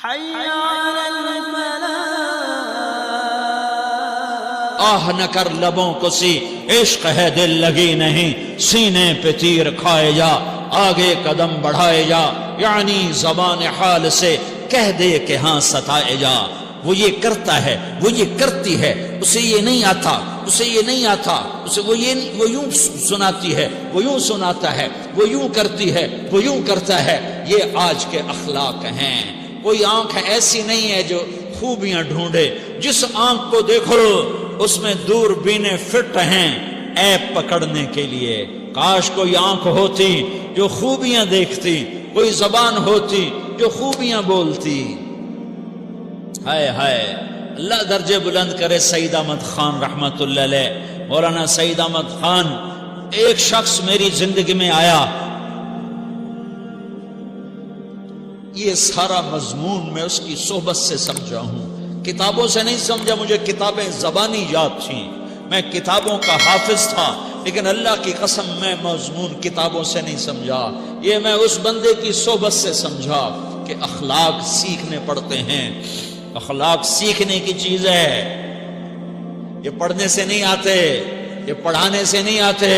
حي على الفلاح آہ نہ کر لبوں کو سی عشق ہے دل لگی نہیں سینے پہ تیر کھائے جا آگے قدم بڑھائے جا یعنی زبان حال سے کہہ دے کہ ہاں ستائے جا وہ یہ کرتا ہے وہ یہ کرتی ہے اسے یہ نہیں آتا اسے یہ نہیں آتا اسے وہ یوں سناتی ہے وہ یوں سناتا ہے وہ یوں کرتی ہے وہ یوں کرتا ہے یہ آج کے اخلاق ہیں کوئی آنکھ ایسی نہیں ہے جو خوبیاں ڈھونڈے جس آنکھ کو دیکھو اس میں دور بینے فٹ ہیں عیب پکڑنے کے لیے کاش کوئی آنکھ ہوتی جو خوبیاں دیکھتی کوئی زبان ہوتی جو خوبیاں بولتی ہائے ہائے اللہ درجے بلند کرے سعید احمد خان رحمت اللہ علیہ مولانا سعید احمد خان ایک شخص میری زندگی میں آیا یہ سارا مضمون میں اس کی صحبت سے سمجھا ہوں کتابوں سے نہیں سمجھا مجھے کتابیں زبانی یاد تھیں میں کتابوں کا حافظ تھا لیکن اللہ کی قسم میں مضمون کتابوں سے نہیں سمجھا یہ میں اس بندے کی صحبت سے سمجھا کہ اخلاق سیکھنے پڑتے ہیں اخلاق سیکھنے کی چیز ہے یہ پڑھنے سے نہیں آتے یہ پڑھانے سے نہیں آتے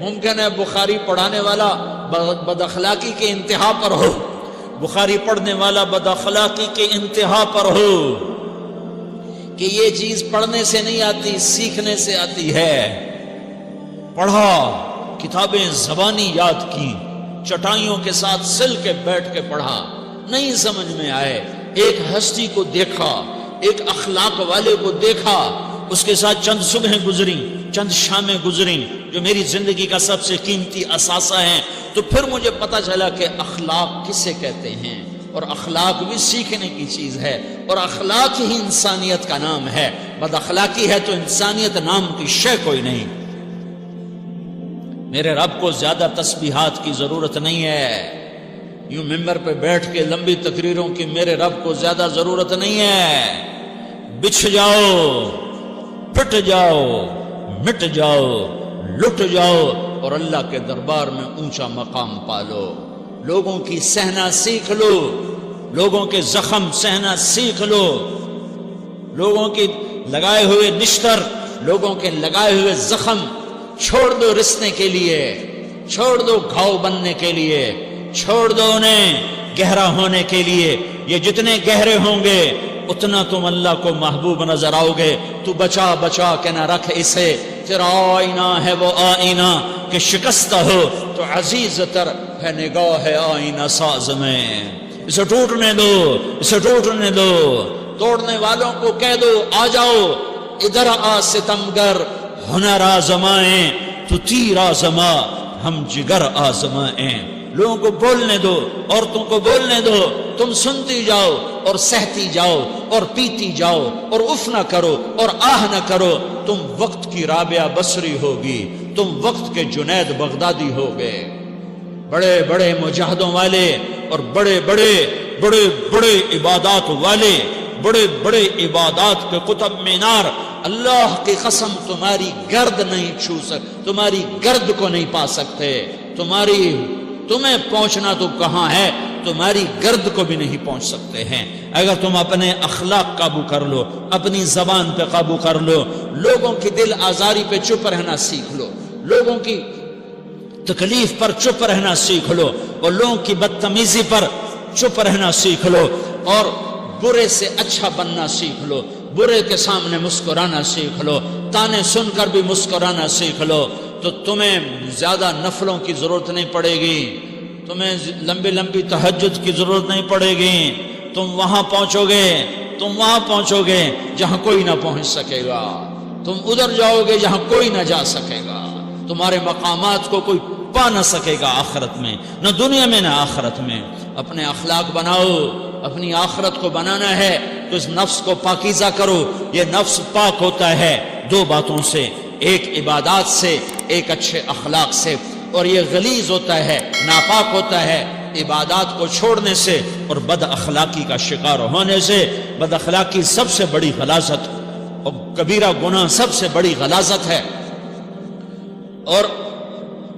ممکن ہے بخاری پڑھانے والا بد اخلاقی کے انتہا پر ہو بخاری پڑھنے والا بد اخلاقی کے انتہا پر ہو کہ یہ چیز پڑھنے سے نہیں آتی سیکھنے سے آتی ہے پڑھا کتابیں زبانی یاد کی چٹائیوں کے ساتھ سل کے بیٹھ کے پڑھا نہیں سمجھ میں آئے ایک ہستی کو دیکھا ایک اخلاق والے کو دیکھا اس کے ساتھ چند صبحیں گزری چند شامیں گزری جو میری زندگی کا سب سے قیمتی اثاثہ ہیں تو پھر مجھے پتا چلا کہ اخلاق کسے کہتے ہیں اور اخلاق بھی سیکھنے کی چیز ہے اور اخلاق ہی انسانیت کا نام ہے بد اخلاقی ہے تو انسانیت نام کی شے کوئی نہیں میرے رب کو زیادہ تسبیحات کی ضرورت نہیں ہے یوں ممبر پہ بیٹھ کے لمبی تقریروں کی میرے رب کو زیادہ ضرورت نہیں ہے بچھ جاؤ پٹ جاؤ مٹ جاؤ لٹ جاؤ اور اللہ کے دربار میں اونچا مقام پالو لوگوں کی سہنا سیکھ لو لوگوں کے زخم سہنا سیکھ لو لوگوں کی لگائے ہوئے نشتر لوگوں کے لگائے ہوئے زخم چھوڑ دو رسنے کے لیے چھوڑ دو گھاؤ بننے کے لیے چھوڑ دو انہیں گہرا ہونے کے لیے یہ جتنے گہرے ہوں گے اتنا تم اللہ کو محبوب نظر آؤ گے تو بچا بچا کے نہ رکھ اسے تیرا آئینہ ہے وہ آئینہ کہ شکستہ ہو تو عزیز تر ہے نگاہ آئینہ ساز میں اسے ٹوٹنے دو اسے ٹوٹنے دو توڑنے والوں کو کہہ دو آ جاؤ ادھر آ ستمگر ہنر آزمائیں تو تیر آزما ہم جگر آزمائیں لوگوں کو بولنے دو عورتوں کو بولنے دو تم سنتی جاؤ اور سہتی جاؤ اور پیتی جاؤ اور اف نہ کرو اور آہ نہ کرو تم وقت کی رابعہ بصری ہوگی تم وقت کے جنید بغدادی ہوگے بڑے بڑے مجاہدوں والے اور بڑے بڑے بڑے بڑے عبادات والے بڑے بڑے عبادات کے قطب مینار اللہ کی قسم تمہاری گرد نہیں چھو سکتے تمہاری گرد کو نہیں پا سکتے تمہیں پہنچنا تو کہاں ہے تمہاری گرد کو بھی نہیں پہنچ سکتے ہیں اگر تم اپنے اخلاق قابو کر لو اپنی زبان پہ قابو کر لو لوگوں کی دل آزاری پہ چپ رہنا سیکھ لو لوگوں کی تکلیف پر چپ رہنا سیکھ لو اور لوگوں کی بدتمیزی پر چپ رہنا سیکھ لو اور برے سے اچھا بننا سیکھ لو برے کے سامنے مسکرانا سیکھ لو تانے سن کر بھی مسکرانا سیکھ لو تو تمہیں زیادہ نفلوں کی ضرورت نہیں پڑے گی تمہیں لمبی لمبی تہجد کی ضرورت نہیں پڑے گی تم وہاں پہنچو گے جہاں کوئی نہ پہنچ سکے گا تم ادھر جاؤ گے جہاں کوئی نہ جا سکے گا تمہارے مقامات کو کوئی پا نہ سکے گا آخرت میں نہ دنیا میں نہ آخرت میں اپنے اخلاق بناؤ اپنی آخرت کو بنانا ہے تو اس نفس کو پاکیزہ کرو یہ نفس پاک ہوتا ہے دو باتوں سے ایک عبادات سے ایک اچھے اخلاق سے اور یہ غلیظ ہوتا ہے ناپاک ہوتا ہے عبادات کو چھوڑنے سے اور بد اخلاقی کا شکار ہونے سے بد اخلاقی سب سے بڑی غلاظت اور کبیرہ گناہ سب سے بڑی غلاظت ہے اور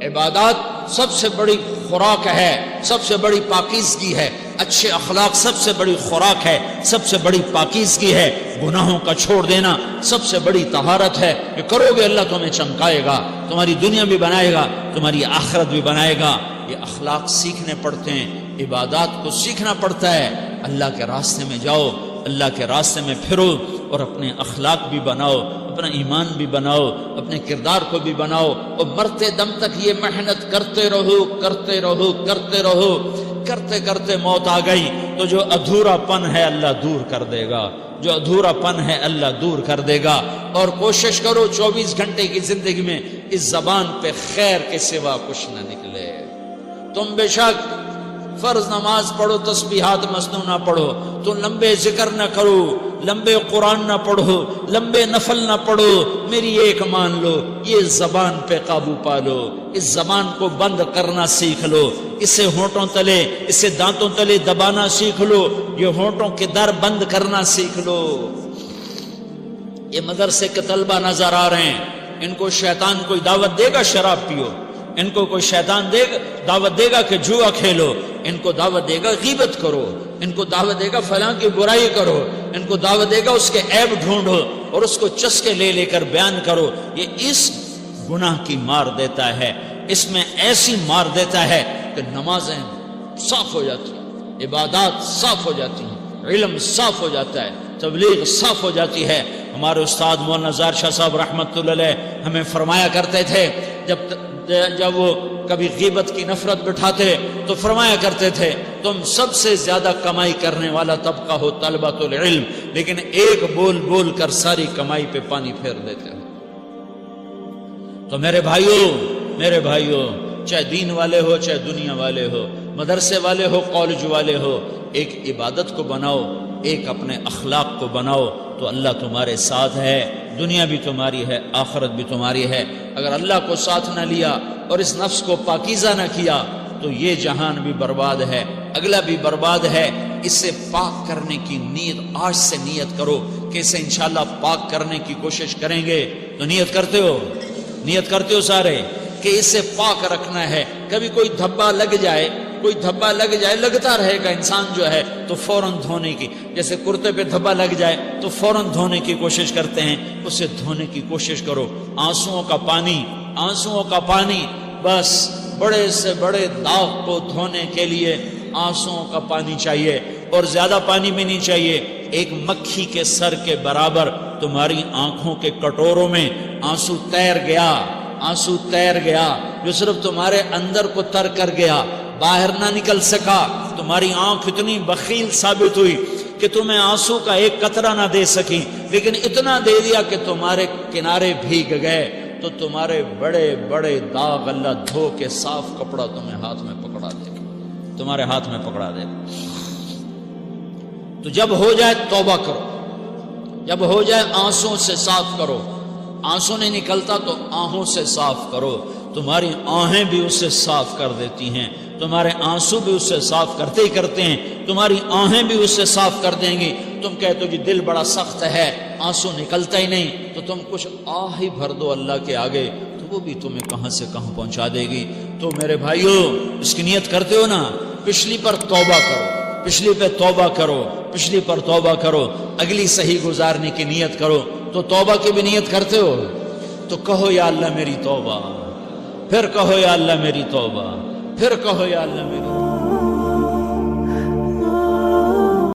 عبادات سب سے بڑی خوراک ہے، سب سے بڑی پاکیزگی ہے، اچھے اخلاق سب سے بڑی خوراک ہے، سب سے بڑی پاکیزگی ہے، گناہوں کا چھوڑ دینا سب سے بڑی طہارت ہے۔ یہ کرو گے اللہ تمہیں چمکائے گا، تمہاری دنیا بھی بنائے گا، تمہاری آخرت بھی بنائے گا۔ یہ اخلاق سیکھنے پڑتے ہیں، عبادات کو سیکھنا پڑتا ہے۔ اللہ کے راستے میں جاؤ، اللہ کے راستے میں پھرو، اور اپنے اخلاق بھی بناؤ، اپنا ایمان بھی بناؤ، اپنے کردار کو بھی بناؤ، اور مرتے دم تک یہ محنت کرتے رہو کرتے رہو کرتے رہو۔ کرتے کرتے موت آ گئی تو جو ادھورا پن ہے اللہ دور کر دے گا، جو ادھورا پن ہے اللہ دور کر دے گا۔ اور کوشش کرو 24 گھنٹے کی زندگی میں اس زبان پہ خیر کے سوا کچھ نہ نکلے۔ تم بے شک فرض نماز پڑھو، تسبیحات مسنون نہ پڑھو، تو لمبے ذکر نہ کرو، لمبے قرآن نہ پڑھو، لمبے نفل نہ پڑھو، میری ایک مان لو، یہ زبان پہ قابو پالو، اس زبان کو بند کرنا سیکھ لو، اسے ہونٹوں تلے، اسے دانتوں تلے دبانا سیکھ لو، یہ ہونٹوں کے در بند کرنا سیکھ لو۔ یہ مدرسے کے طلبہ نظر آ رہے ہیں، ان کو شیطان کوئی دعوت دے گا شراب پیو، ان کو کوئی شیطان دعوت دے گا کہ جوا کھیلو، ان کو دعوت دے گا غیبت کرو، ان کو دعوت دے گا فلاں کی برائی کرو، ان کو دعوت دے گا اس کے عیب ڈھونڈو اور اس کو چسکے لے لے کر بیان کرو۔ یہ اس گناہ کی مار دیتا ہے، اس میں ایسی مار دیتا ہے کہ نمازیں صاف ہو جاتی ہیں، عبادات صاف ہو جاتی ہیں، علم صاف ہو جاتا ہے، تبلیغ صاف ہو جاتی ہے۔ ہمارے استاد مولانا زار شاہ صاحب رحمۃ اللہ علیہ ہمیں فرمایا کرتے تھے، جب وہ کبھی غیبت کی نفرت بٹھاتے تو فرمایا کرتے تھے تم سب سے زیادہ کمائی کرنے والا طبقہ ہو طلبۃ العلم، لیکن ایک بول بول کر ساری کمائی پہ پانی پھیر دیتے ہو۔ تو میرے بھائیوں چاہے دین والے ہو چاہے دنیا والے ہو، مدرسے والے ہو کالج والے ہو، ایک عبادت کو بناؤ، ایک اپنے اخلاق کو بناؤ، تو اللہ تمہارے ساتھ ہے، دنیا بھی تمہاری ہے، آخرت بھی تمہاری ہے۔ اگر اللہ کو ساتھ نہ لیا اور اس نفس کو پاکیزہ نہ کیا تو یہ جہان بھی برباد ہے، اگلا بھی برباد ہے۔ اسے پاک کرنے کی نیت آج سے نیت کرو کہ اسے انشاءاللہ پاک کرنے کی کوشش کریں گے۔ تو نیت کرتے ہو سارے کہ اسے پاک رکھنا ہے۔ کبھی کوئی دھبا لگ جائے، لگتا رہے گا انسان جو ہے تو فوراً دھونے کی، جیسے کرتے پہ دھبا لگ جائے تو فوراً دھونے کی کوشش کرتے ہیں، اسے دھونے کی کوشش کرو۔ آنسوؤں کا پانی بس بڑے سے بڑے داغ کو دھونے کے لیے آنسوؤں کا پانی چاہیے، اور زیادہ پانی بھی نہیں چاہیے۔ ایک مکھی کے سر کے برابر تمہاری آنکھوں کے کٹوروں میں آنسو تیر گیا جو صرف تمہارے اندر کو تر کر گیا، باہر نہ نکل سکا۔ تمہاری آنکھ اتنی بخیل ثابت ہوئی کہ تمہیں آنسو کا ایک قطرہ نہ دے سکی، لیکن اتنا دے دیا کہ تمہارے کنارے بھیگ گئے۔ تو تمہارے بڑے بڑے داغ اللہ دھو کے صاف کپڑا تمہیں ہاتھ میں پکڑا دے گا، تمہارے ہاتھ میں پکڑا دے گا۔ تو جب ہو جائے توبہ کرو، جب ہو جائے آنسوں سے صاف کرو۔ آنسو نہیں نکلتا تو آہوں سے صاف کرو، تمہاری آہیں بھی اسے صاف کر دیتی ہیں، تمہارے آنسو بھی اسے صاف کرتے ہی کرتے ہیں، تمہاری آہیں بھی اسے صاف کر دیں گی۔ تم کہتے ہو جی دل بڑا سخت ہے، آنسو نکلتا ہی نہیں، تو تم کچھ آہ ہی بھر دو اللہ کے آگے، تو وہ بھی تمہیں کہاں سے کہاں پہنچا دے گی۔ تو میرے بھائیوں اس کی نیت کرتے ہو نا، پچھلی پر توبہ کرو، پچھلی پہ توبہ کرو، پچھلی پر توبہ کرو، اگلی صحیح گزارنے کی نیت کرو۔ تو توبہ کی بھی نیت کرتے ہو تو کہو یا اللہ میری توبہ، پھر کہو یا اللہ میری توبہ، پھر کہو یا اللہ میری توبہ۔